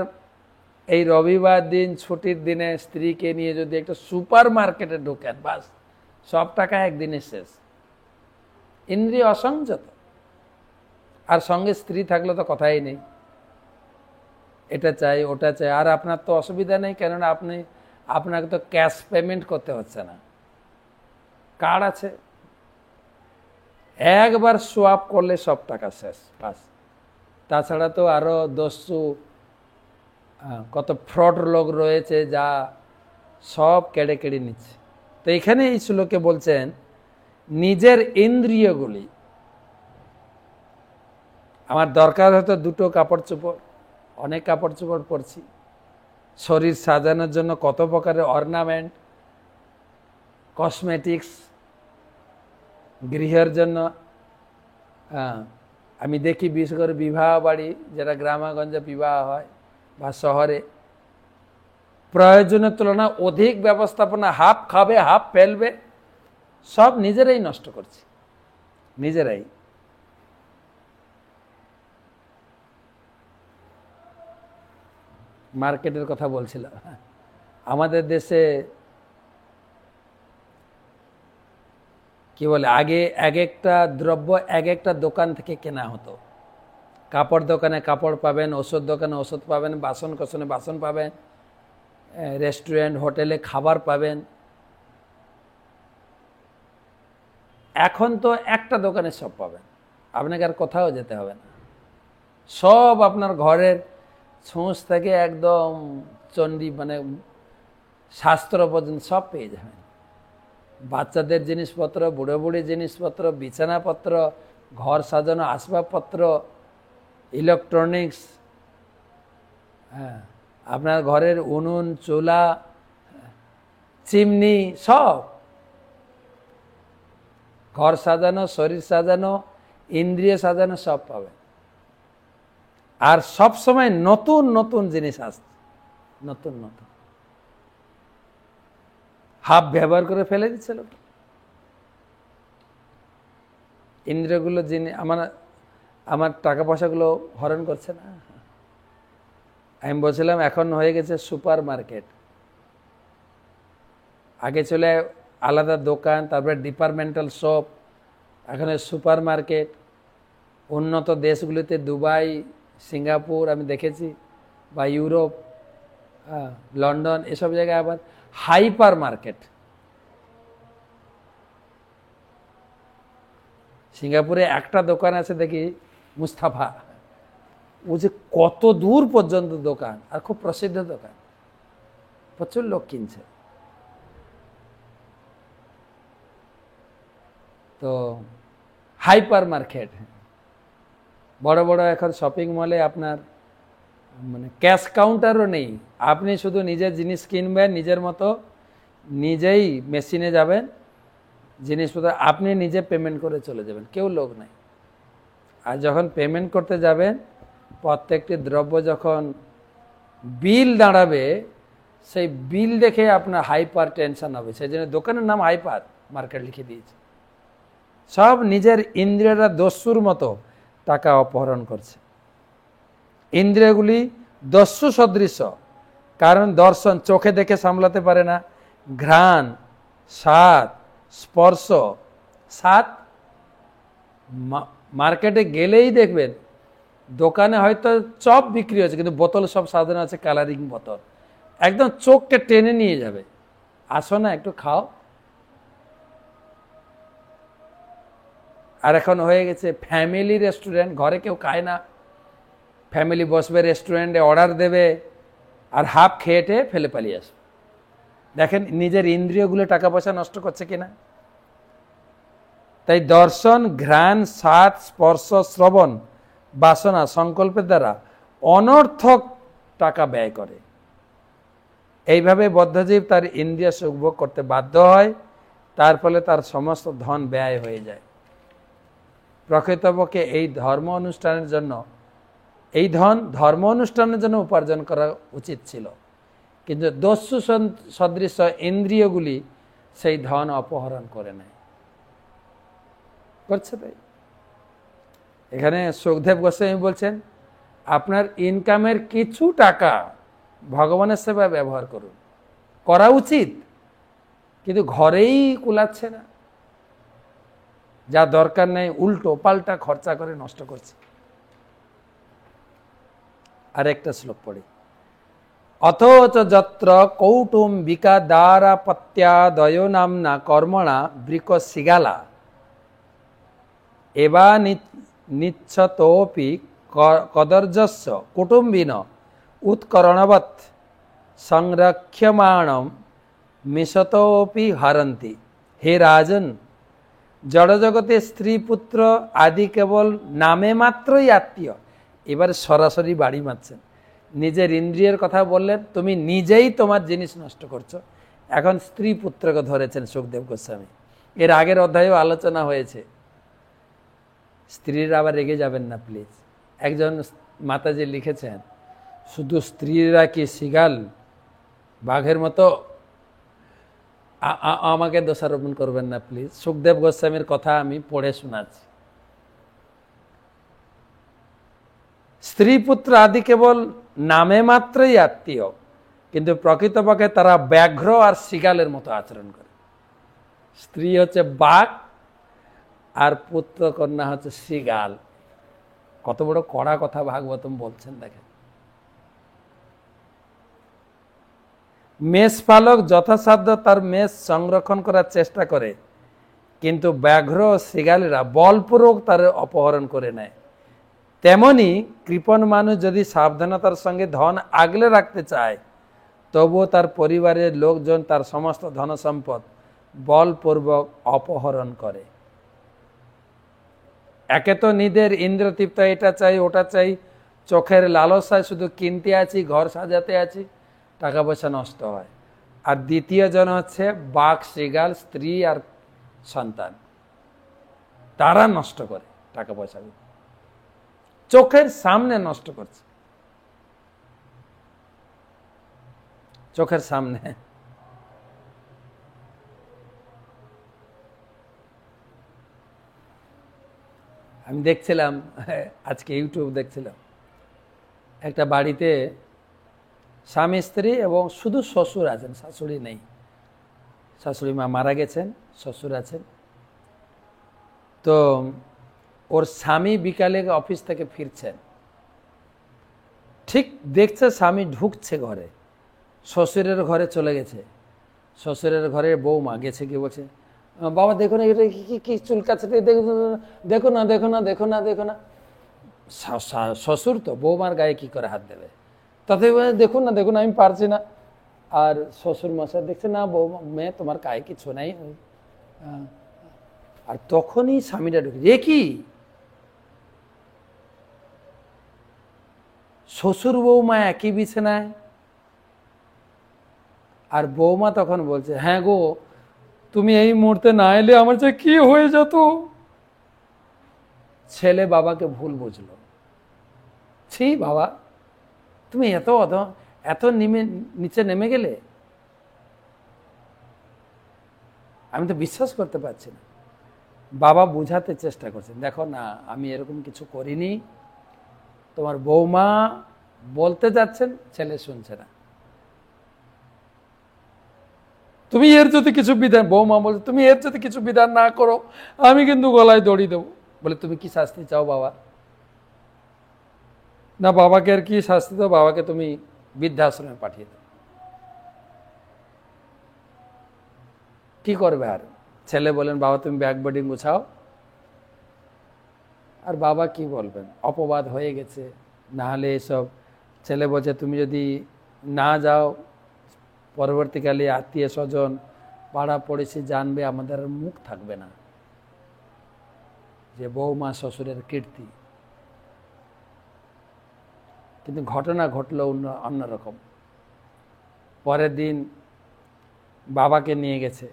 এই রবিবার দিন ছুটির দিনে স্ত্রীকে নিয়ে যদি একটা সুপার মার্কেটে ঢোকেন, বাস সব টাকা একদিনে শেষ। ইন্দ্রিয় অসংযত। আর সঙ্গে স্ত্রী থাকলে তো কথাই নেই, এটা চাই ওটা চাই। আর আপনার তো অসুবিধা নেই, কেননা আপনাকে তো ক্যাশ পেমেন্ট করতে হচ্ছে না, কার্ড আছে, একবার সোয়াপ করলে সব টাকা শেষ, বাস। তাছাড়া তো আরো দস্যু, কত ফ্রড লোক রয়েছে যা সব কেড়ে কেড়ে নিচ্ছে। তো এখানে এই শ্লোকে বলছেন নিজের ইন্দ্রিয়গুলি, আমার দরকার হয়তো দুটো কাপড় চোপড়, অনেক কাপড় চোপড় পরছি, শরীর সাজানোর জন্য কত প্রকারের অর্নামেন্ট, কসমেটিক্স, গৃহের জন্য। আমি দেখি বিশেষ করে বিবাহ বাড়ি, যারা গ্রামাগঞ্জে বিবাহ হয় বা শহরে, প্রয়োজনের তুলনায় অধিক ব্যবস্থাপনা, হাফ খাবে হাফ ফেলবে, সব নিজেরাই নষ্ট করছে, নিজেরাই। মার্কেটের কথা বলছিলাম, আমাদের দেশে কি বলে, আগে এক একটা দ্রব্য এক একটা দোকান থেকে কেনা হতো। কাপড় দোকানে কাপড় পাবেন, ওষুধ দোকানে ওষুধ পাবেন, বাসন কোসনে বাসন পাবেন, রেস্টুরেন্ট হোটেলে খাবার পাবেন। এখন তো একটা দোকানে সব পাবেন, আপনাকে আর কোথাও যেতে হবে না, সব আপনার ঘরের ছুঁচ থেকে একদম চণ্ডী মানে শাস্ত্র পর্যন্ত সব পেয়ে যাবেন। বাচ্চাদের জিনিসপত্র, বুড়ো বুড়ি জিনিসপত্র, বিছানাপত্র, ঘর সাজানো আসবাবপত্র, ইলেকট্রনিক্স, আপনার ঘরের উনুন, চুলা, চিমনি, সব ঘর সাজানো, শরীর সাজানো, ইন্দ্রিয় সাজানো, সব পাবে। আর সব সময় নতুন নতুন জিনিস আসছে, নতুন নতুন। হাফ ব্যবহার করে ফেলে দিচ্ছে লোক। ইন্দ্রিয়গুলো জিনিস আমার টাকা পয়সাগুলো হরণ করছে না। আমি বলছিলাম এখন হয়ে গেছে সুপার মার্কেট। আগে চলে আলাদা দোকান, তারপরে ডিপার্টমেন্টাল শপ, এখন সুপার মার্কেট। উন্নত দেশগুলিতে দুবাই, সিঙ্গাপুর আমি দেখেছি, বা ইউরোপ, লন্ডন, এসব জায়গায় আবার হাইপার মার্কেট। সিঙ্গাপুরে একটা দোকান আছে দেখি, মুস্তাফা, ও যে কত দূর পর্যন্ত দোকান, আর খুব প্রসিদ্ধ দোকান, প্রচুর লোক কিনছে। তো হাইপার মার্কেট, বড় বড় এখন শপিং মলে আপনার মানে ক্যাশ কাউন্টারও নেই, আপনি শুধু নিজের জিনিস কিনবেন, নিজের মতো নিজেই মেশিনে যাবেন, জিনিসপত্র আপনি নিজে পেমেন্ট করে চলে যাবেন, কেউ লোক নাই। আর যখন পেমেন্ট করতে যাবেন, প্রত্যেকটি দ্রব্য যখন বিল দাঁড়াবে, সেই বিল দেখে আপনার হাইপার টেনশন হবে। সেই জন্য দোকানের নাম হাইপার মার্কেট লিখে দিয়েছে। সব নিজের ইন্দ্রিয়রা দস্যুর মতো টাকা অপহরণ করছে। ইন্দ্রিয়গুলি দস্যু সদৃশ, কারণ দর্শন চোখে দেখে সামলাতে পারে না, ঘ্রাণ, স্বাদ, স্পর্শ, স্বাদ। মার্কেটে গেলেই দেখবেন দোকানে হয়তো চপ বিক্রি হচ্ছে, কিন্তু বোতল সব সাজানো আছে, কালারিং বোতল, একদম চোখকে টেনে নিয়ে যাবে, আসো না একটু খাও। আর এখন হয়ে গেছে ফ্যামিলি রেস্টুরেন্ট, ঘরে কেউ খায় না, ফ্যামিলি বসবে রেস্টুরেন্টে, অর্ডার দেবে, আর হাফ খেয়ে ফেলে পালিয়ে আসবে। দেখেন নিজের ইন্দ্রিয়গুলো টাকা পয়সা নষ্ট করছে কিনা। তাই দর্শন, ঘ্রাণ, স্বাদ, স্পর্শ, শ্রবণ, বাসনা, সংকল্পের দ্বারা অনর্থক টাকা ব্যয় করে। এইভাবে বদ্ধজীব তার ইন্দ্রিয় সুখভোগ করতে বাধ্য হয়, তার ফলে তার সমস্ত ধন ব্যয় হয়ে যায়। প্রকৃতপক্ষে এই ধর্ম অনুষ্ঠানের জন্য, এই ধন ধর্ম অনুষ্ঠানের জন্য উপার্জন করা উচিত ছিল, কিন্তু দস্যু সদৃশ ইন্দ্রিয়গুলি সেই ধন অপহরণ করে নেয়, করছে। তাই এখানে সুখদেব গোস্বামী বলছেন, আপনার ইনকামের কিছু টাকা ভগবানের সেবায় ব্যবহার করুন, করা উচিত, কিন্তু ঘরেই কুলাচ্ছে না, যা দরকার নেই উল্টো পাল্টা খরচা করে নষ্ট করছে। আরেকটা শ্লোক পড়ি, অথচ যত্র কৌটুম্বিকা দ্বারাপত্যাদয় নামনা কর্মণা বৃক সিগালা এবা নিচ্ছতোপি কদর্যস্য কুটুম্বিন উৎকরণবৎ সংরক্ষ্যমাণম মিশতোপি হরন্তি। হে রাজন, জড়জগতে স্ত্রী পুত্র আদি কেবল নামে মাত্রই আত্মীয়। এবার সরাসরি বাড়ি মারছেন, নিজের ইন্দ্রিয়ের কথা বললেন, তুমি নিজেই তোমার জিনিস নষ্ট করছো। এখন স্ত্রী পুত্রকে ধরেছেন সুখদেব গোস্বামী। এর আগের অধ্যায়েও আলোচনা হয়েছে। স্ত্রীরা আবার রেগে যাবেন না প্লিজ। একজন মাতাজি লিখেছেন, শুধু স্ত্রীরা কি শিগাল বাঘের মতো, আমাকে দোষারোপণ করবেন না প্লিজ। সুখদেব গোস্বামীর কথা আমি পড়ে শোনাচ্ছি। স্ত্রী পুত্র আদি কেবল নামে মাত্রই আত্মীয়, কিন্তু প্রকৃতপক্ষে তারা ব্যাঘ্র আর শিগালের মতো আচরণ করে। স্ত্রী হচ্ছে বাঘ আর পুত্র কন্যা হচ্ছে শিগাল। কত বড় কড়া কথা ভাগবতম বলছেন দেখেন। মেষ পালক যথাসাধ্য তার মেষ সংরক্ষণ করার চেষ্টা করে, কিন্তু ব্যাঘ্র ও শিগালেরা বলপূর্বক তার অপহরণ করে নেয়। তেমনি কৃপণ মানুষ যদি সাবধানতার সঙ্গে ধন আগলে রাখতে চায়, তবুও তার পরিবারের লোকজন তার সমস্ত ধন সম্পদ বলপূর্বক অপহরণ করে। একে তো নিজের ইন্দ্রতৃপ্ত, এটা চাই ওটা চাই, চোখের লালসায় শুধু কিনতে আছি, ঘর সাজাতে আছি, টাকা পয়সা নষ্ট হয়। আর দ্বিতীয় জন হচ্ছে বাঘ শিগাল, স্ত্রী আর সন্তান, তারা নষ্ট করে টাকা পয়সা, চোখের সামনে নষ্ট করছে, চোখের সামনে। আমি দেখছিলাম আজকে ইউটিউব দেখছিলাম, একটা বাড়িতে স্বামী স্ত্রী এবং শুধু শ্বশুর আছেন, শাশুড়ি নেই। শাশুড়ি মা মারা গেছেন, শ্বশুর আছেন। তো ওর স্বামী বিকালে অফিস থেকে ফিরছেন, ঠিক দেখছে স্বামী ঢুকছে ঘরে, শ্বশুরের ঘরে চলে গেছে। শ্বশুরের ঘরে বৌমা গেছে, কি বলছে, বাবা দেখো না এটা কি চুলকাচ্ছে, দেখো না দেখো না দেখো না দেখো না। শ্বশুর তো বৌমার গায়ে কি করে হাত দেবে, তাতে দেখুন না দেখুন আমি পারছি না। আর শ্বশুর মশাই দেখছে না বৌমা মেয়ে তোমার গায়ে কিছু নাই। আর তখনই স্বামীটা ঢুকে, এ কি শ্বশুর বৌমা একই বিছানায়। আর বৌমা তখন বলছে, হ্যাঁ গো তুমি এই মুহূর্তে না এলে আমার যে কি হয়ে যেত। ছেলে বাবাকে ভুল বুঝলো, ছি বাবা তুমি এত এত নিচে নেমে গেলে, আমি তো বিশ্বাস করতে পারছি না। বাবা বুঝাতে চেষ্টা করছেন, দেখো না আমি এরকম কিছু করিনি, তোমার বৌমা বলতে যাচ্ছেন, ছেলে শুনছে না। তুমি এর যদি কিছু বিধান, বৌমা বলছে তুমি এর যদি কিছু বিধান না করো আমি কিন্তু গলায় দড়ি দেবো। বলে তুমি কি শাস্তি চাও বাবা? না বাবাকে আর কি শাস্তি দাও, বাবাকে তুমি বৃদ্ধাশ্রমে পাঠিয়ে দাও। কি করবে আর? ছেলে বলেন বাবা তুমি ব্যাগ বোর্ডিং গুছাও। আর বাবা কি বলবেন, অপবাদ হয়ে গেছে, না হলে এসব। ছেলে বলছে তুমি যদি না যাও পরবর্তীকালে আত্মীয় স্বজন পাড়া পড়েছি জানবে, আমাদের মুখ থাকবে না যে বৌমা শ্বশুরের কীর্তি। কিন্তু ঘটনা ঘটলো অন্যরকম। পরের দিন বাবাকে নিয়ে গেছে,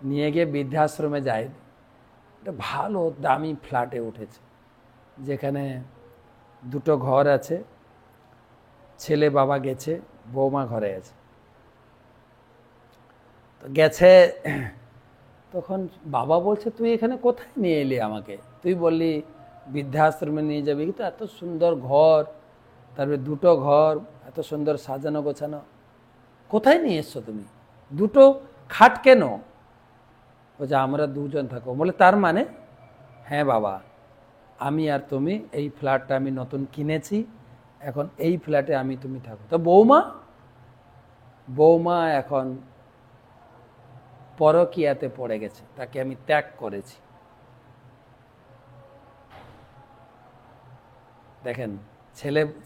নিয়ে গিয়ে বৃদ্ধাশ্রমে যায়। একটা ভালো দামি ফ্ল্যাটে উঠেছে, যেখানে দুটো ঘর আছে। ছেলে বাবা গেছে, বৌমা ঘরে আছে। তো গেছে, তখন বাবা বলছে তুই এখানে কোথায় নিয়ে এলি আমাকে? তুই বললি বৃদ্ধাশ্রমে নিয়ে যাবি, কিন্তু এত সুন্দর ঘর, তারপরে দুটো ঘর, এত সুন্দর সাজানো গোছানো, কোথায় নিয়ে এসছো তুমি? দুটো খাট কেন? বলছে আমরা দুজন থাকো। বলে তার মানে? হ্যাঁ বাবা, আমি আর তুমি এই ফ্ল্যাটটা আমি নতুন কিনেছি, এখন এই ফ্ল্যাটে আমি তুমি থাকো। তো বৌমা? বৌমা এখন পরকীয়াতে পড়ে গেছে, তাকে আমি ত্যাগ করেছি। দেখেন,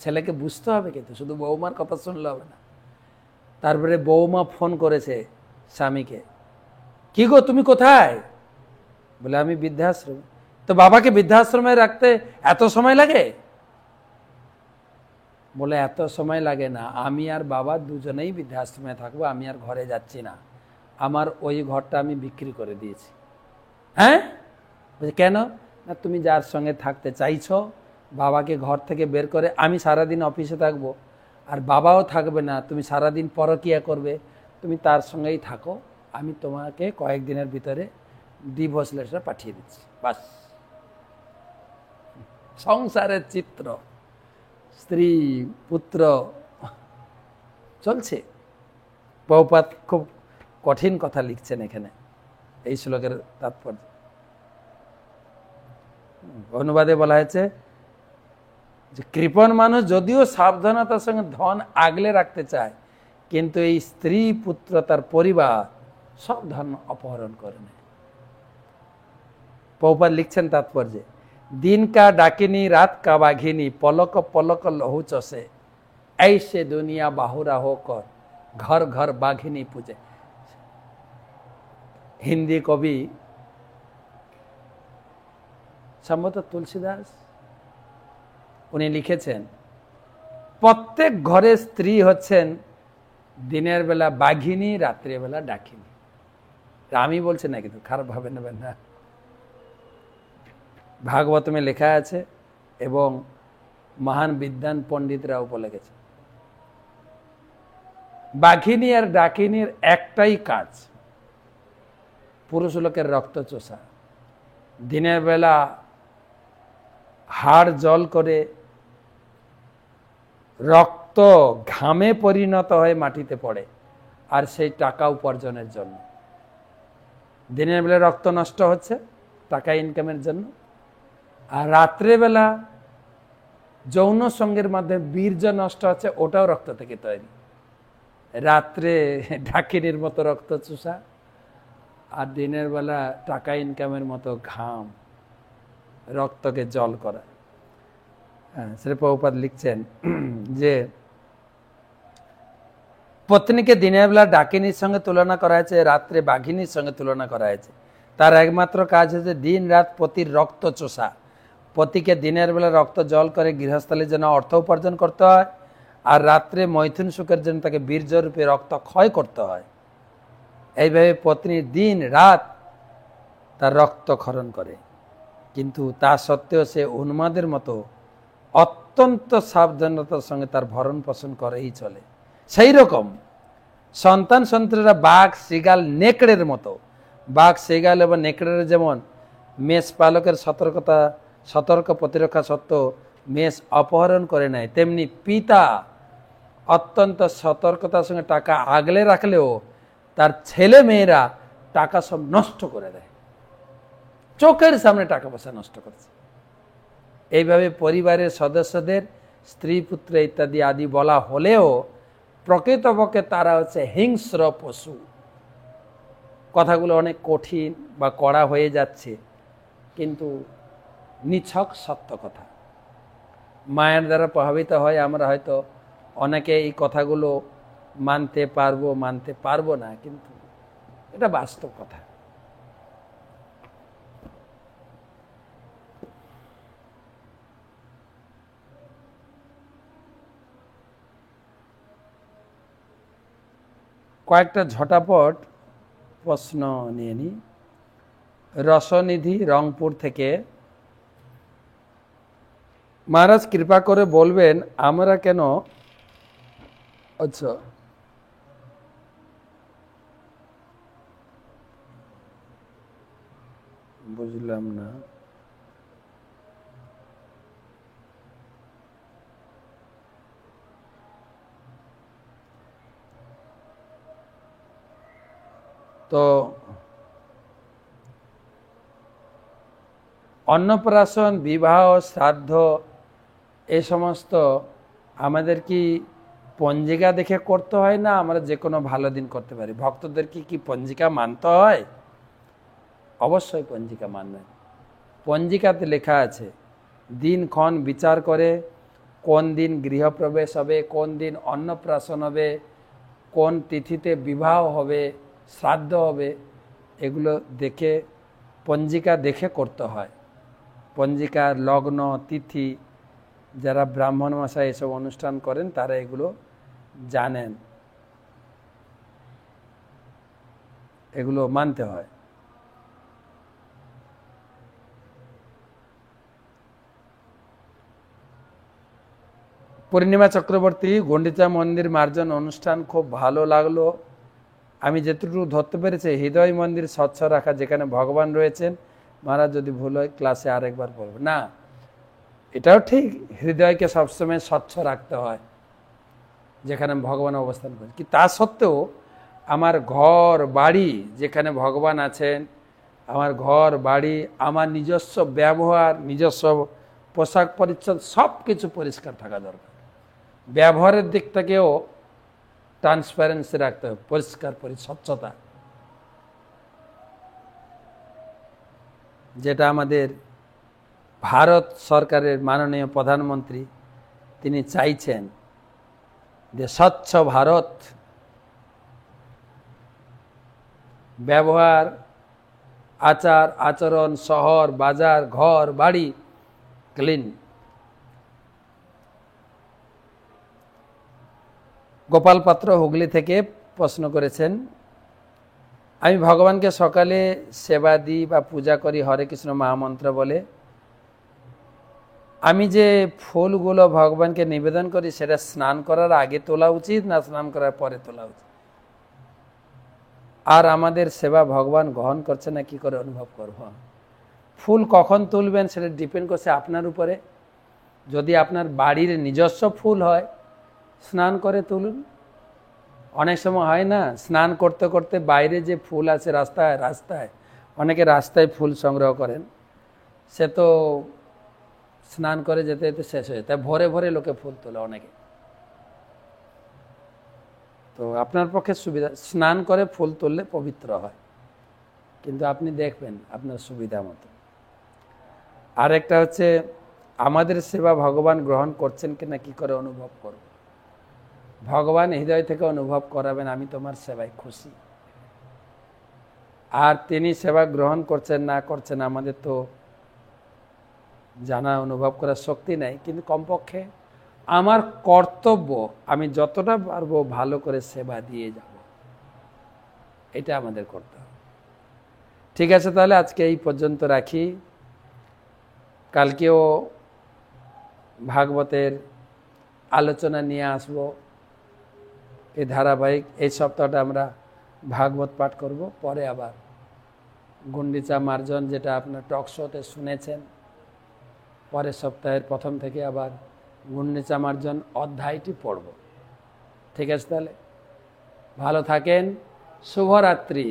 ছেলেকে বুঝতে হবে, কিন্তু শুধু বৌমার কথা শুনলে হবে না। তারপরে বৌমা ফোন করেছে স্বামীকে, কি গো তুমি কোথায়? বলে আমি বৃদ্ধাশ্রমে। তো বাবাকে বৃদ্ধাশ্রমে রাখতে এত সময় লাগে? বলে এত সময় লাগে না, আমি আর বাবা দুজনেই বৃদ্ধাশ্রমে থাকবো, আমি আর ঘরে যাচ্ছি না, আমার ওই ঘরটা আমি বিক্রি করে দিয়েছি। হ্যাঁ? কেন? না তুমি যার সঙ্গে থাকতে চাইছো, বাবাকে ঘর থেকে বের করে আমি সারাদিন অফিসে থাকবো, আর বাবাও থাকবে না, তুমি সারাদিন পরকিয়া করবে, তুমি তার সঙ্গেই থাকো, আমি তোমাকে কয়েকদিনের ভিতরে ডিভোর্স লেটার পাঠিয়ে দিচ্ছি। বাস, সংসারের চিত্র, স্ত্রী পুত্র চলছে। প্রভুপাদ খুব কঠিন কথা লিখছেন এখানে এই শ্লোকের তাৎপর্য। অনুবাদে বলা হয়েছে যে কৃপণ মানুষ যদিও সাবধানতার সঙ্গে ধন আগলে রাখতে চায়, কিন্তু এই স্ত্রী পুত্র তার পরিবার সব ধন অপহরণ করে নেয়। প্রভুপাদ লিখছেন তাৎপর্যে, दिन का डाकिनी रात का बाघिनी पलक पलक लहू चसे ऐसे दुनिया बाहुरा होकर घर घर बाघिनी पूजे। हिंदी कवि সম্ভবত তুলসীদাস উনি লিখেছেন, প্রত্যেক ঘরে স্ত্রী হচ্ছেন দিনের বেলা বাঘিনী, রাত্রে বেলা ডাকিনী। আমি বলছি না, কিন্তু খারাপ ভাবে নেবেন না, ভাগবত में লেখা আছে এবং মহান বিদ্বান পণ্ডিতরাও বলে গেছে। বাঘিনী আর ডাকিনীর একটাই কাজ, পুরুষ লোকের রক্ত চোষা। দিনের বেলা হাড় জল করে রক্ত ঘামে পরিণত হয়ে মাটিতে পড়ে, আর সেই টাকা উপার্জনের জন্য। দিনের বেলা রক্ত নষ্ট হচ্ছে টাকা ইনকামের জন্য, আর রাত্রেবেলা যৌন সঙ্গের মাধ্যমে বীর্য নষ্ট হচ্ছে, ওটাও রক্ত থেকে তৈরি। রাত্রে ডাকিনীর মতো রক্ত চুষা, আর দিনের বেলা টাকা ইনকামের মতো ঘাম রক্তকে জল করা। শ্রী প্রভুপাদ লিখছেন যে পত্নীকে দিনের বেলা ডাকিনীর সঙ্গে তুলনা করা হয়েছে, রাত্রে বাঘিনীর সঙ্গে তুলনা করা হয়েছে। তার একমাত্র কাজ হচ্ছে দিন রাত পতির রক্ত চোষা। পতিকে দিনের বেলা রক্ত জল করে গৃহস্থলীর জন্য অর্থ উপার্জন করতে হয়, আর রাত্রে মৈথুন সুখের জন্য তাকে বীর্য রূপে রক্ত ক্ষয় করতে হয়। এইভাবে পত্নী দিন রাত তার রক্ত ক্ষরণ করে, কিন্তু তা সত্ত্বেও সে উন্মাদের মতো অত্যন্ত সাবধানতার সঙ্গে তার ভরণ পোষণ করেই চলে। সেই রকম সন্তান সন্তানেরা বাঘ শিগাল নেকড়ের মতো, বাঘ শিগাল এবং নেকড়ের যেমন মেষ পালকের সতর্ক প্রতিরক্ষা সত্ত্বেও মেষ অপহরণ করে নেয়, তেমনি পিতা অত্যন্ত সতর্কতার সঙ্গে টাকা আগলে রাখলেও তার ছেলে মেয়েরা টাকা সব নষ্ট করে দেয়, চোখের সামনে টাকা পয়সা নষ্ট করছে। এইভাবে পরিবারের সদস্যদের স্ত্রী পুত্র ইত্যাদি আদি বলা হলেও প্রকৃতপক্ষে তারা হচ্ছে হিংস্র পশু। কথাগুলো অনেক কঠিন বা কড়া হয়ে যাচ্ছে, কিন্তু নিছক সত্য কথা। মায়ের দ্বারা প্রভাবিত হয় আমরা হয়তো অনেকে এই কথাগুলো মানতে পারবো না, কিন্তু এটা বাস্তব কথা। কয়েকটা ঝটাপট প্রশ্ন নিয়ে নি। রসনিধি রংপুর থেকে, মহারাজ কৃপা করে বলবেন আমরা কেন, আচ্ছা বুঝলাম না, তো অন্নপ্রাশন, বিবাহ, শ্রাদ্ধ এই সমস্ত আমাদের কি পঞ্জিকা দেখে করতে হয় না আমরা যে কোনো ভালো দিন করতে পারি? ভক্তদের কি পঞ্জিকা মানতে হয়? অবশ্যই পঞ্জিকা মানবেন। পঞ্জিকাতে লেখা আছে দিনক্ষণ বিচার করে কোন দিন গৃহপ্রবেশ হবে, কোন দিন অন্নপ্রাশন হবে, কোন তিথিতে বিবাহ হবে, শ্রাদ্ধ হবে, এগুলো দেখে পঞ্জিকা দেখে করতে হয়। পঞ্জিকার লগ্ন তিথি, যারা ব্রাহ্মণ মশাই এসব অনুষ্ঠান করেন তারা এগুলো জানেন, এগুলো মানতে হয়। পূর্ণিমা চক্রবর্তী, গুন্ডিচা মন্দির মার্জন অনুষ্ঠান খুব ভালো লাগলো। আমি যেটুকু ধরতে পেরেছি, হৃদয় মন্দির স্বচ্ছ রাখা, যেখানে ভগবান রয়েছেন। মহারাজ যদি ভুল হয় ক্লাসে আরেকবার বলবো। না, এটাও ঠিক, হৃদয়কে সবসময় স্বচ্ছ রাখতে হয় যেখানে ভগবান অবস্থান করেন। কি তা সত্ত্বেও আমার ঘর বাড়ি যেখানে ভগবান আছেন, আমার ঘর বাড়ি, আমার নিজস্ব ব্যবহার, নিজস্ব পোশাক পরিচ্ছদ সব কিছু পরিষ্কার থাকা দরকার। ব্যবহারের দিক থেকেও ট্রান্সপারেন্সি রাখতে হবে, পরিষ্কার পরিচ্ছন্নতা, যেটা আমাদের ভারত সরকারের মাননীয় প্রধানমন্ত্রী তিনি চাইছেন যে স্বচ্ছ ভারত। ব্যবহার, আচার আচরণ, শহর বাজার, ঘর বাড়ি ক্লিন। গোপাল পাত্র হুগলি থেকে প্রশ্ন করেছেন, আমি ভগবানকে সকালে সেবা দিই বা পূজা করি হরে কৃষ্ণ মহামন্ত্র বলে। আমি যে ফুলগুলো ভগবানকে নিবেদন করি সেটা স্নান করার আগে তোলা উচিত না স্নান করার পরে তোলা উচিত? আর আমাদের সেবা ভগবান গ্রহণ করছে না, কি করে অনুভব করব? ফুল কখন তুলবেন সেটা ডিপেন্ড করছে আপনার উপরে। যদি আপনার বাড়ির নিজস্ব ফুল হয় স্নান করে তুলুন। অনেক সময় হয় না, স্নান করতে করতে বাইরে যে ফুল আছে রাস্তায় রাস্তায়, অনেকে রাস্তায় ফুল সংগ্রহ করেন, সে তো স্নান করে যেতে যেতে শেষ হয়ে যায়, তাই ভোরে ভোরে লোকে ফুল তোলে অনেকে। তো আপনার পক্ষে সুবিধা, স্নান করে ফুল তুললে পবিত্র হয়, কিন্তু আপনি দেখবেন আপনার সুবিধা মতো। আরেকটা হচ্ছে, আমাদের সেবা ভগবান গ্রহণ করছেন কিনা কি করে অনুভব করব? ভগবান হৃদয় থেকে অনুভব করাবেন আমি তোমার সেবায় খুশি। আর তিনি সেবা গ্রহণ করছেন না করছেন আমাদের তো জানা, অনুভব করার শক্তি নেই, কিন্তু কমপক্ষে আমার কর্তব্য আমি যতটা পারবো ভালো করে সেবা দিয়ে যাব, এটা আমাদের করতে হবে। ঠিক আছে, তাহলে আজকে এই পর্যন্ত রাখি। কালকেও ভাগবতের আলোচনা নিয়ে আসব। এই ধারাবাহিক এই সপ্তাহটা আমরা ভাগবত পাঠ করব, পরে আবার গুন্ডিচা মার্জন যেটা আপনার টক শোতে শুনেছেন, পরের সপ্তাহের প্রথম থেকে আবার গুন্ডিচা মার্জন অধ্যায়টি পড়ব। ঠিক আছে, তাহলে ভালো থাকেন, শুভরাত্রি।